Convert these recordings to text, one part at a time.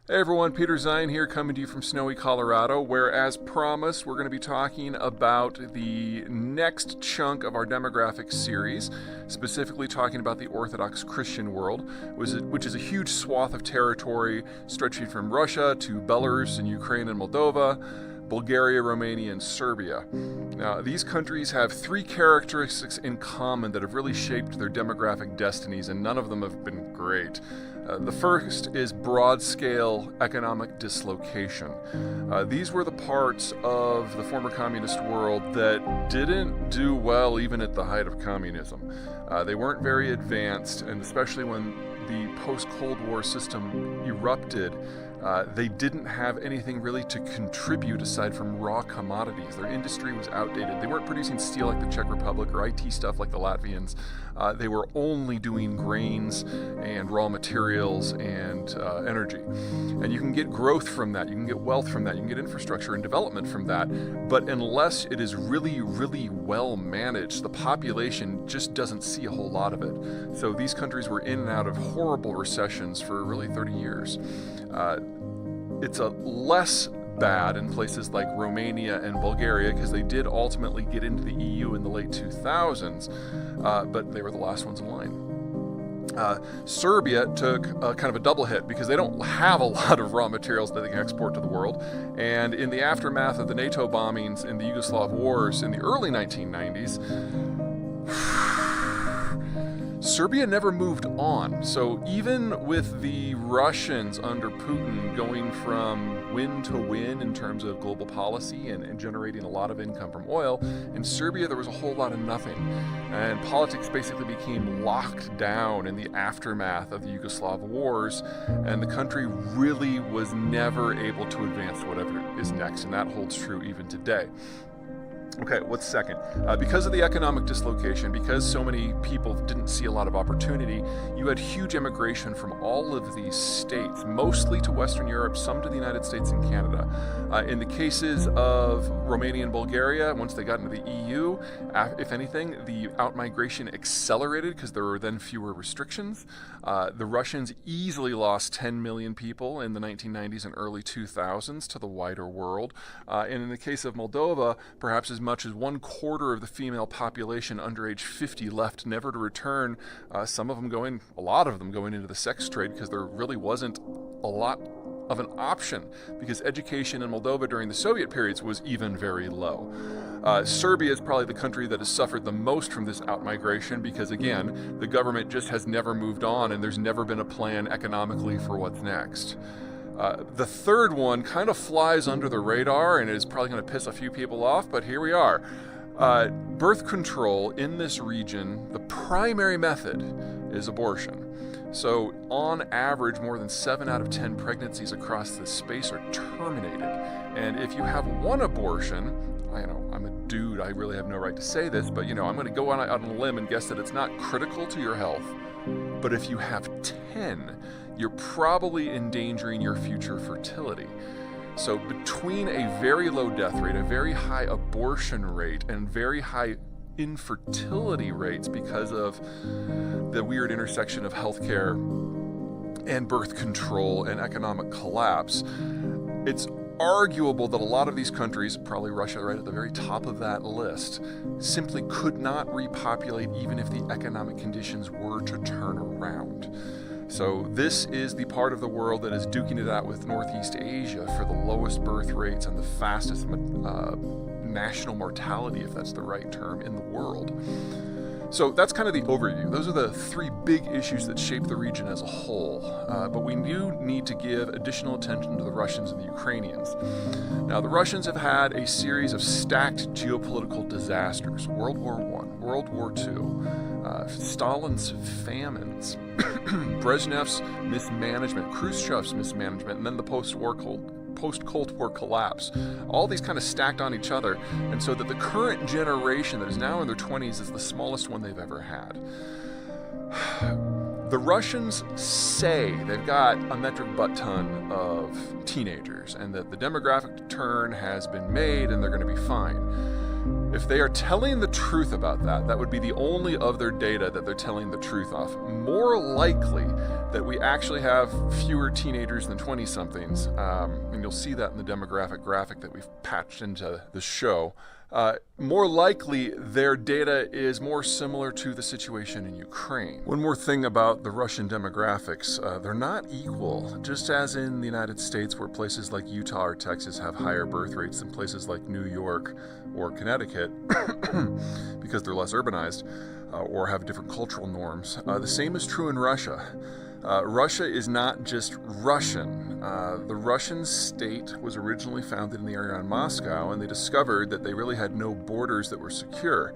Hey everyone, Peter Zeihan here, coming to you from snowy Colorado, where, as promised, we're going to be talking about the next chunk of our demographic series, specifically talking about the Orthodox Christian world, which is a huge swath of territory stretching from Russia to Belarus and Ukraine and Moldova, Bulgaria, Romania, and Serbia. Now, these countries have three characteristics in common that have really shaped their demographic destinies, and none of them have been great. The first is broad-scale economic dislocation. These were the parts of the former communist world that didn't do well even at the height of communism. They weren't very advanced, and especially when the post-Cold War system erupted, they didn't have anything really to contribute aside from raw commodities. Their industry was outdated. They weren't producing steel like the Czech Republic or IT stuff like the Latvians. They were only doing grains and raw materials and energy. And you can get growth from that. You can get wealth from that. You can get infrastructure and development from that. But unless it is really, really well managed, the population just doesn't see a whole lot of it. So these countries were in and out of horrible recessions for really 30 years. It's a less bad in places like Romania and Bulgaria because they did ultimately get into the EU in the late 2000s, but they were the last ones in line. Serbia took kind of a double hit because they don't have a lot of raw materials that they can export to the world. And in the aftermath of the NATO bombings in the Yugoslav wars in the early 1990s, Serbia never moved on. So even with the Russians under Putin going from win to win in terms of global policy and generating a lot of income from oil, in Serbia there was a whole lot of nothing. And politics basically became locked down in the aftermath of the Yugoslav wars, and the country really was never able to advance to whatever is next, and that holds true even today. Okay, what's second? Because of the economic dislocation, because so many people didn't see a lot of opportunity, you had huge immigration from all of these states, mostly to Western Europe, some to the United States and Canada. In the cases of Romania and Bulgaria, once they got into the EU, if anything, the outmigration accelerated because there were then fewer restrictions. The Russians easily lost 10 million people in the 1990s and early 2000s to the wider world. And in the case of Moldova, perhaps as much as 1/4 of the female population under age 50 left, never to return. A lot of them going into the sex trade because there really wasn't a lot of an option because education in Moldova during the Soviet periods was even very low. Serbia is probably the country that has suffered the most from this outmigration because, again, the government just has never moved on and there's never been a plan economically for what's next. The third one kind of flies under the radar and is probably going to piss a few people off, but here we are. Birth control in this region, the primary method is abortion. So on average, more than 7 out of 10 pregnancies across this space are terminated. And if you have one abortion, I know I'm a dude, I really have no right to say this, but I'm going to go out on a limb and guess that it's not critical to your health. But if you have 10, you're probably endangering your future fertility. So between a very low death rate, a very high abortion rate, and very high infertility rates because of the weird intersection of healthcare and birth control and economic collapse, it's arguable that a lot of these countries, probably Russia right at the very top of that list, simply could not repopulate even if the economic conditions were to turn around. So this is the part of the world that is duking it out with Northeast Asia for the lowest birth rates and the fastest national mortality, if that's the right term, in the world. So that's kind of the overview. Those are the three big issues that shape the region as a whole. But we do need to give additional attention to the Russians and the Ukrainians. Now, the Russians have had a series of stacked geopolitical disasters. World War I, World War II, Stalin's famines, Brezhnev's mismanagement, Khrushchev's mismanagement, and then the post-Cold War collapse. All these kind of stacked on each other, and so that the current generation that is now in their 20s is the smallest one they've ever had. The Russians say they've got a metric butt ton of teenagers and that the demographic turn has been made and they're going to be fine. If they are telling the truth about that, that would be the only of their data that they're telling the truth off. More likely that we actually have fewer teenagers than 20-somethings, and you'll see that in the demographic graphic that we've patched into the show. More likely, their data is more similar to the situation in Ukraine. One more thing about the Russian demographics, they're not equal, just as in the United States, where places like Utah or Texas have higher birth rates than places like New York or Connecticut, because they're less urbanized or have different cultural norms. The same is true in Russia. Russia is not just Russian. The Russian state was originally founded in the area around Moscow, and they discovered that they really had no borders that were secure.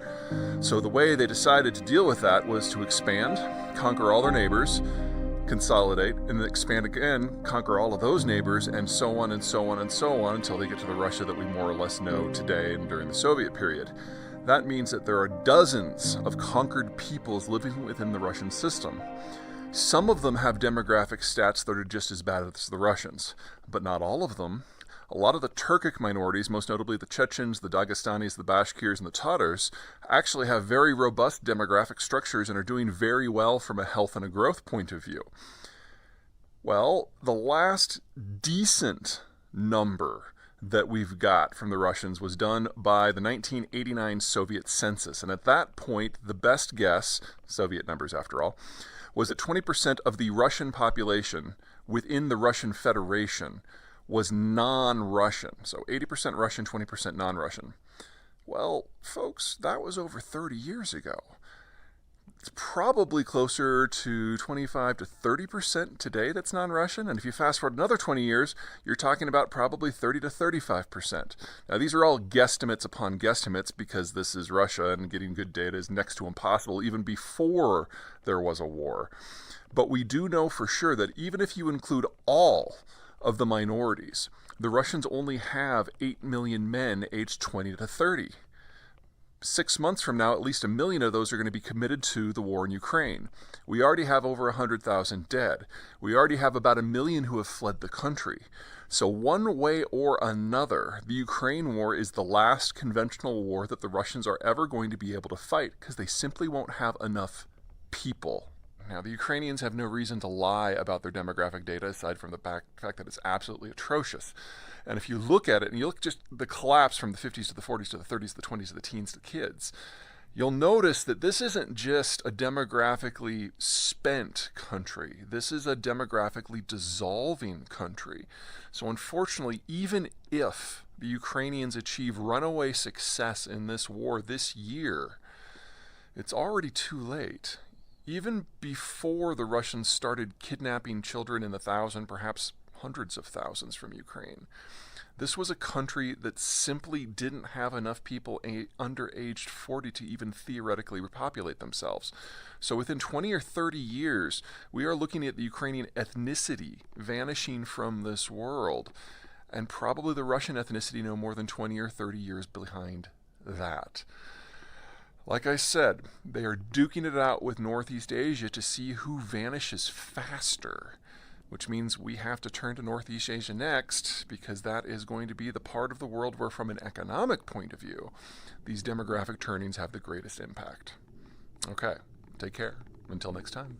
So the way they decided to deal with that was to expand, conquer all their neighbors, consolidate, and then expand again, conquer all of those neighbors, and so on and so on and so on until they get to the Russia that we more or less know today and during the Soviet period. That means that there are dozens of conquered peoples living within the Russian system. Some of them have demographic stats that are just as bad as the Russians, but not all of them. A lot of the Turkic minorities, most notably the Chechens, the Dagestanis, the Bashkirs, and the Tatars, actually have very robust demographic structures and are doing very well from a health and a growth point of view. Well, the last decent number that we've got from the Russians was done by the 1989 Soviet census, and at that point, the best guess, Soviet numbers after all, was that 20% of the Russian population within the Russian Federation was non-Russian. So 80% Russian, 20% non-Russian. Well, folks, that was over 30 years ago. It's probably closer to 25 to 30% today that's non-Russian. And if you fast forward another 20 years, you're talking about probably 30 to 35%. Now, these are all guesstimates upon guesstimates because this is Russia and getting good data is next to impossible even before there was a war. But we do know for sure that even if you include all of the minorities, the Russians only have 8 million men aged 20 to 30. 6 months from now, at least 1 million of those are going to be committed to the war in Ukraine. We already have over 100,000 dead. We already have about 1 million who have fled the country. So one way or another, the Ukraine war is the last conventional war that the Russians are ever going to be able to fight because they simply won't have enough people. Now, the Ukrainians have no reason to lie about their demographic data aside from the fact that it's absolutely atrocious. And if you look at it, and you look just the collapse from the 50s to the 40s to the 30s to the 20s to the teens to kids, you'll notice that this isn't just a demographically spent country. This is a demographically dissolving country. So unfortunately, even if the Ukrainians achieve runaway success in this war this year, it's already too late. Even before the Russians started kidnapping children in the thousands, perhaps hundreds of thousands from Ukraine, this was a country that simply didn't have enough people under aged 40 to even theoretically repopulate themselves. So within 20 or 30 years, we are looking at the Ukrainian ethnicity vanishing from this world, and probably the Russian ethnicity no more than 20 or 30 years behind that. Like I said, they are duking it out with Northeast Asia to see who vanishes faster, which means we have to turn to Northeast Asia next because that is going to be the part of the world where, from an economic point of view, these demographic turnings have the greatest impact. Okay, take care. Until next time.